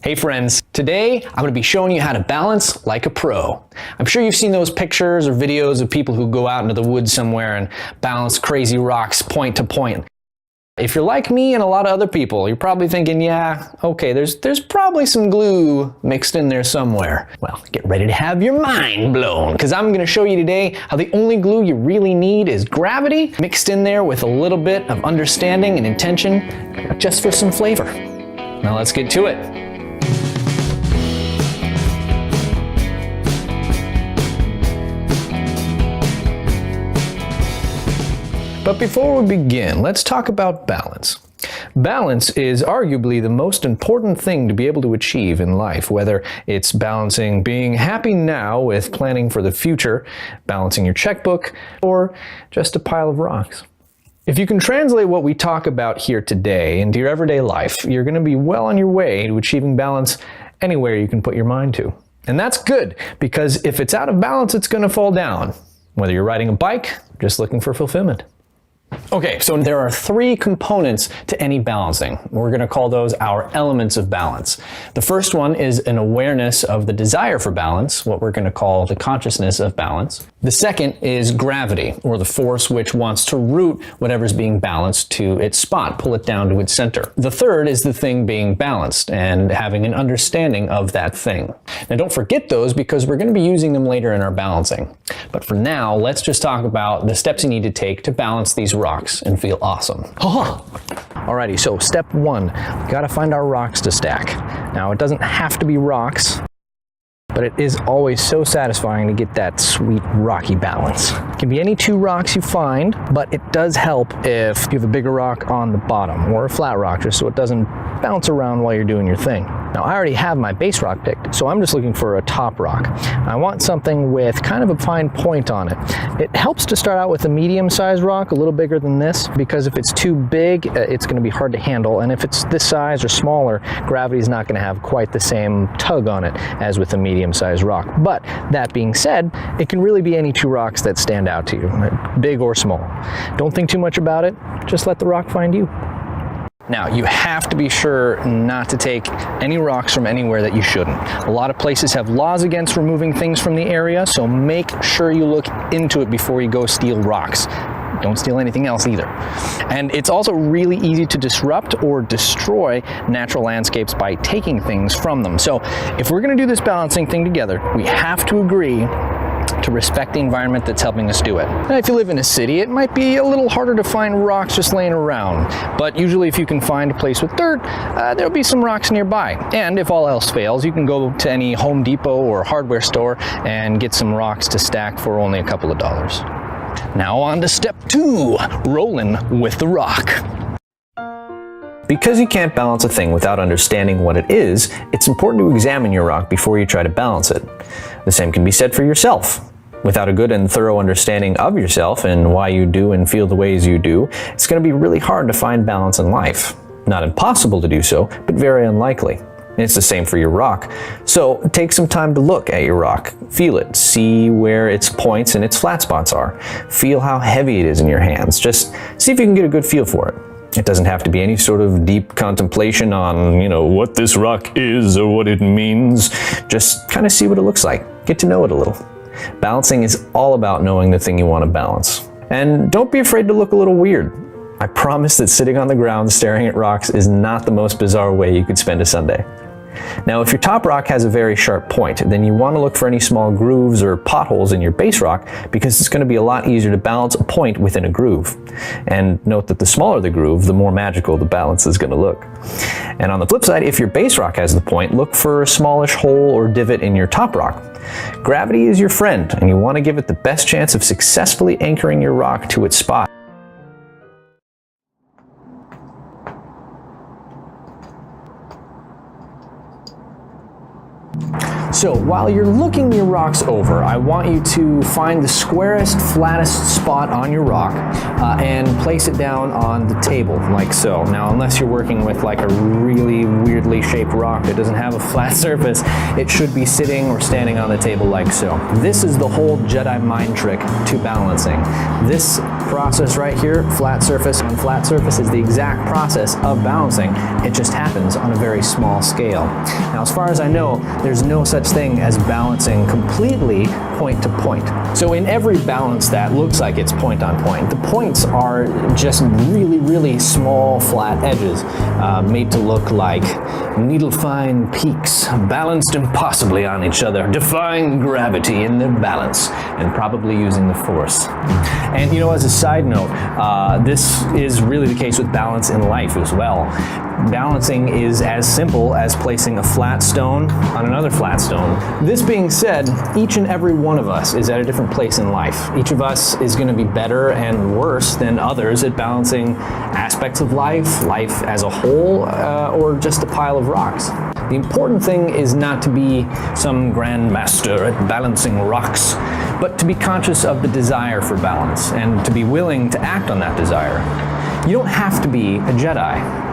Hey friends, today I'm going to be showing you how to balance like a pro. I'm sure you've seen those pictures or videos of people who go out into the woods somewhere and balance crazy rocks point to point. If you're like me and a lot of other people, you're probably thinking, yeah, okay, there's probably some glue mixed in there somewhere. Well, get ready to have your mind blown, because I'm going to show you today how the only glue you really need is gravity, mixed in there with a little bit of understanding and intention, just for some flavor. Now let's get to it. But before we begin, let's talk about balance. Balance is arguably the most important thing to be able to achieve in life, whether it's balancing being happy now with planning for the future, balancing your checkbook, or just a pile of rocks. If you can translate what we talk about here today into your everyday life, you're going to be well on your way to achieving balance anywhere you can put your mind to. And that's good, because if it's out of balance, it's going to fall down, whether you're riding a bike or just looking for fulfillment. Okay, so there are three components to any balancing. We're going to call those our elements of balance. The first one is an awareness of the desire for balance, what we're going to call the consciousness of balance. The second is gravity, or the force which wants to root whatever's being balanced to its spot, pull it down to its center. The third is the thing being balanced and having an understanding of that thing. Now don't forget those, because we're going to be using them later in our balancing. But for now, let's just talk about the steps you need to take to balance these rocks and feel awesome. Alrighty, so step one, we gotta find our rocks to stack. Now it doesn't have to be rocks, but it is always so satisfying to get that sweet rocky balance. It can be any two rocks you find, but it does help if you have a bigger rock on the bottom or a flat rock, just so it doesn't bounce around while you're doing your thing. Now I already have my base rock picked, so I'm just looking for a top rock. I want something with kind of a fine point on it. It helps to start out with a medium-sized rock, a little bigger than this, because if it's too big, it's going to be hard to handle, and if it's this size or smaller, gravity's not going to have quite the same tug on it as with a medium-sized rock. But that being said, it can really be any two rocks that stand out to you, big or small. Don't think too much about it, just let the rock find you. Now, you have to be sure not to take any rocks from anywhere that you shouldn't. A lot of places have laws against removing things from the area, so make sure you look into it before you go steal rocks. Don't steal anything else either. And it's also really easy to disrupt or destroy natural landscapes by taking things from them. So if we're going to do this balancing thing together, we have to agree to respect the environment that's helping us do it. Now, if you live in a city, it might be a little harder to find rocks just laying around, but usually if you can find a place with dirt, there'll be some rocks nearby. And if all else fails, you can go to any Home Depot or hardware store and get some rocks to stack for only a couple of dollars. Now on to step two, rolling with the rock. Because you can't balance a thing without understanding what it is, it's important to examine your rock before you try to balance it. The same can be said for yourself. Without a good and thorough understanding of yourself and why you do and feel the ways you do, it's going to be really hard to find balance in life. Not impossible to do so, but very unlikely. And it's the same for your rock. So take some time to look at your rock. Feel it. See where its points and its flat spots are. Feel how heavy it is in your hands. Just see if you can get a good feel for it. It doesn't have to be any sort of deep contemplation on, what this rock is or what it means. Just kind of see what it looks like. Get to know it a little. Balancing is all about knowing the thing you want to balance. And don't be afraid to look a little weird. I promise that sitting on the ground staring at rocks is not the most bizarre way you could spend a Sunday. Now, if your top rock has a very sharp point, then you want to look for any small grooves or potholes in your base rock, because it's going to be a lot easier to balance a point within a groove. And note that the smaller the groove, the more magical the balance is going to look. And on the flip side, if your base rock has the point, look for a smallish hole or divot in your top rock. Gravity is your friend, and you want to give it the best chance of successfully anchoring your rock to its spot. So while you're looking your rocks over, I want you to find the squarest, flattest spot on your rock and place it down on the table, like so. Now, unless you're working with like a really weirdly shaped rock that doesn't have a flat surface, it should be sitting or standing on the table like so. This is the whole Jedi mind trick to balancing. This process right here, flat surface on flat surface, is the exact process of balancing. It just happens on a very small scale. Now, as far as I know, there's no such thing as balancing completely point to point. So in every balance that looks like it's point on point, the points are just really, really small flat edges made to look like needle-fine peaks, balanced impossibly on each other, defying gravity in their balance, and probably using the force. And you know, as a side note, this is really the case with balance in life as well. Balancing is as simple as placing a flat stone on another flat stone. This being said, each and every one of us is at a different place in life. Each of us is going to be better and worse than others at balancing aspects of life, life as a whole, or just a pile of rocks. The important thing is not to be some grandmaster at balancing rocks, but to be conscious of the desire for balance and to be willing to act on that desire. You don't have to be a Jedi.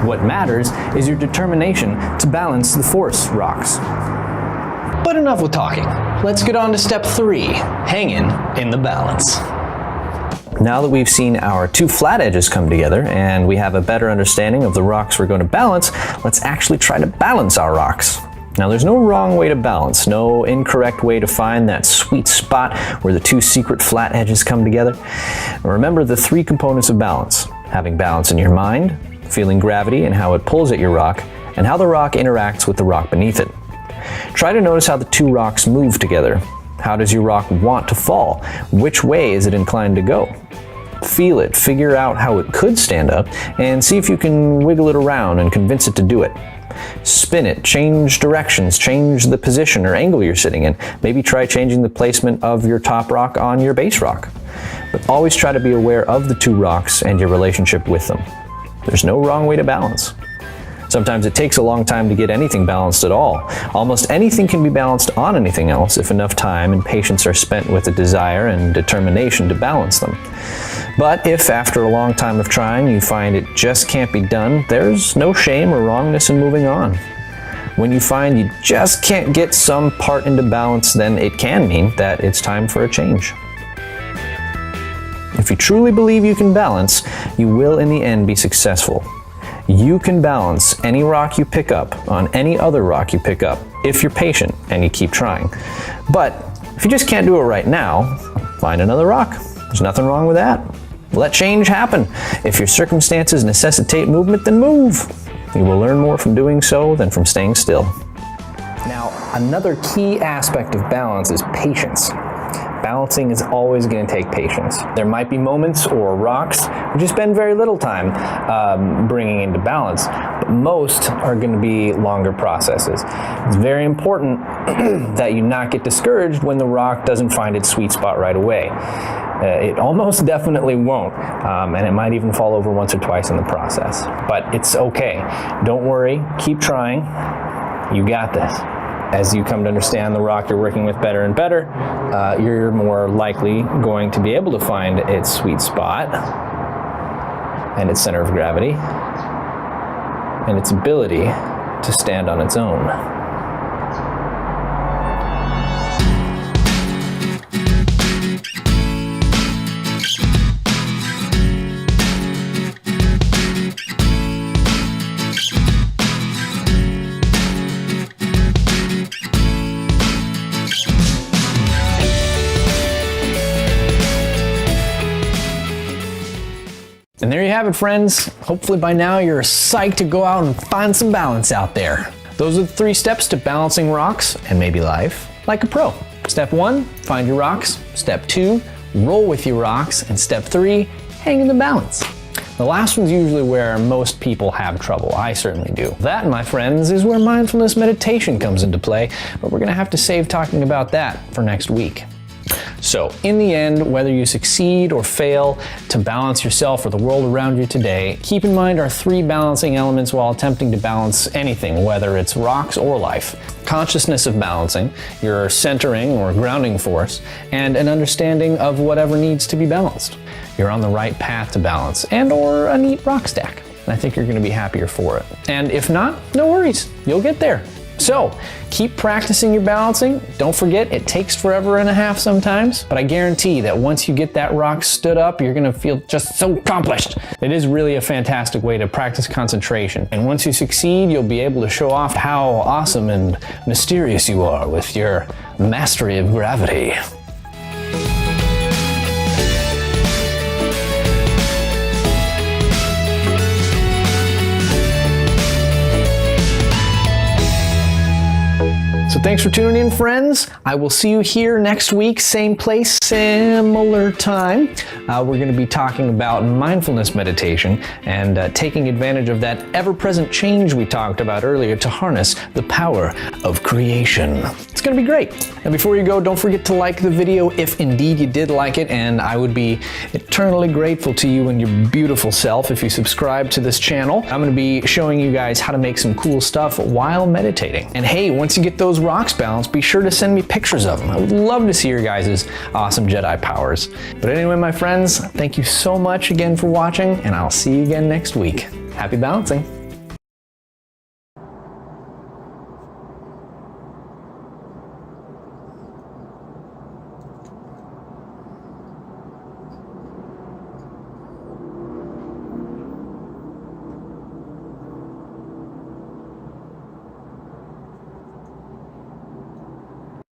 What matters is your determination to balance the force rocks. But enough with talking. Let's get on to step 3, hanging in the balance. Now that we've seen our two flat edges come together and we have a better understanding of the rocks we're going to balance, let's actually try to balance our rocks. Now, there's no wrong way to balance, no incorrect way to find that sweet spot where the two secret flat edges come together. Remember the 3 components of balance: having balance in your mind, feeling gravity and how it pulls at your rock, and how the rock interacts with the rock beneath it. Try to notice how the two rocks move together. How does your rock want to fall? Which way is it inclined to go? Feel it, figure out how it could stand up, and see if you can wiggle it around and convince it to do it. Spin it, change directions, change the position or angle you're sitting in. Maybe try changing the placement of your top rock on your base rock. But always try to be aware of the two rocks and your relationship with them. There's no wrong way to balance. Sometimes it takes a long time to get anything balanced at all. Almost anything can be balanced on anything else if enough time and patience are spent with a desire and determination to balance them. But if after a long time of trying you find it just can't be done, there's no shame or wrongness in moving on. When you find you just can't get some part into balance, then it can mean that it's time for a change. If you truly believe you can balance, you will in the end be successful. You can balance any rock you pick up on any other rock you pick up if you're patient and you keep trying. But if you just can't do it right now, find another rock. There's nothing wrong with that. Let change happen. If your circumstances necessitate movement, then move. You will learn more from doing so than from staying still. Now, another key aspect of balance is patience. Balancing is always going to take patience. There might be moments or rocks which you spend very little time bringing into balance, but most are going to be longer processes. It's very important that you not get discouraged when the rock doesn't find its sweet spot right away. It almost definitely won't, and it might even fall over once or twice in the process. But it's okay. Don't worry. Keep trying. You got this. As you come to understand the rock you're working with better and better, you're more likely going to be able to find its sweet spot and its center of gravity and its ability to stand on its own. And there you have it, friends. Hopefully by now you're psyched to go out and find some balance out there. Those are the 3 steps to balancing rocks and maybe life like a pro. Step 1, find your rocks. Step 2, roll with your rocks. And step 3, hang in the balance. The last one's usually where most people have trouble. I certainly do. That, my friends, is where mindfulness meditation comes into play, but we're gonna have to save talking about that for next week. So, in the end, whether you succeed or fail to balance yourself or the world around you today, keep in mind our 3 balancing elements while attempting to balance anything, whether it's rocks or life. Consciousness of balancing, your centering or grounding force, and an understanding of whatever needs to be balanced. You're on the right path to balance and or a neat rock stack. And I think you're going to be happier for it. And if not, no worries, you'll get there. So keep practicing your balancing. Don't forget, it takes forever and a half sometimes, but I guarantee that once you get that rock stood up, you're gonna feel just so accomplished. It is really a fantastic way to practice concentration. And once you succeed, you'll be able to show off how awesome and mysterious you are with your mastery of gravity. So thanks for tuning in, friends. I will see you here next week, same place, similar time. We're going to be talking about mindfulness meditation and taking advantage of that ever-present change we talked about earlier to harness the power of creation. It's going to be great. And before you go, don't forget to like the video if indeed you did like it, and I would be eternally grateful to you and your beautiful self if you subscribe to this channel. I'm going to be showing you guys how to make some cool stuff while meditating. And hey, once you get those rocks balanced, be sure to send me pictures of them. I would love to see your guys' awesome Jedi powers. But anyway, my friends, thank you so much again for watching, and I'll see you again next week. Happy balancing.